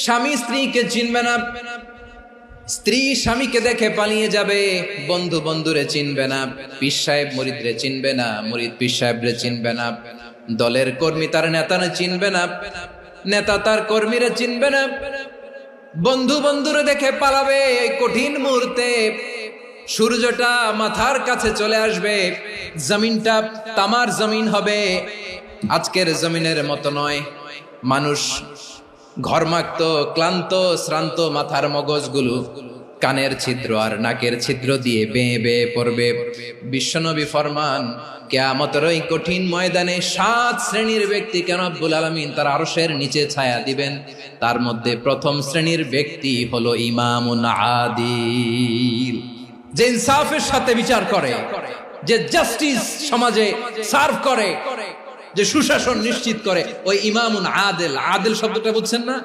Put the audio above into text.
স্বামী স্ত্রীকে চিনবে না, স্ত্রী স্বামীকে দেখে পালিয়ে যাবে, বন্ধু বন্ধুরে চিনবে না, পীর সাহেব মুরিদরে চিনবে না, মুরিদ পীর সাহেবরে চিনবে না, দলের কর্মী তার নেতারে চিনবে না, নেতা তার কর্মীরে চিনবে না, বন্ধু বন্ধুরে দেখে পালাবে। এই কঠিন মুহূর্তে সূর্যটা মাথার কাছে চলে আসবে, জমিনটা তামার জমিন হবে। আজকের জমিনের মতো নয়, মানুষ ঘর্মাক্ত, ক্লান্ত, শ্রান্ত মাথার মগজগুলো কানের ছিদ্র আর নাকের ছিদ্র দিয়ে বেয়ে বেয়ে পড়বে। বিশ্বনবী ফরমান, কিয়ামতের ওই কঠিন ময়দানে 7 শ্রেণীর ব্যক্তিকে রব্বুল আলামিন তার আরশের নিচে ছায়া দিবেন। তার মধ্যে প্রথম শ্রেণীর ব্যক্তি হলো ইমামুন আদিল, যে ইনসাফের সাথে বিচার করে, যে জাস্টিস সমাজে সার্ভ করে, যে সুশাসন নিশ্চিত করে, ওই ইমামুন আদিল। আদিল শব্দটা বুঝছেন না?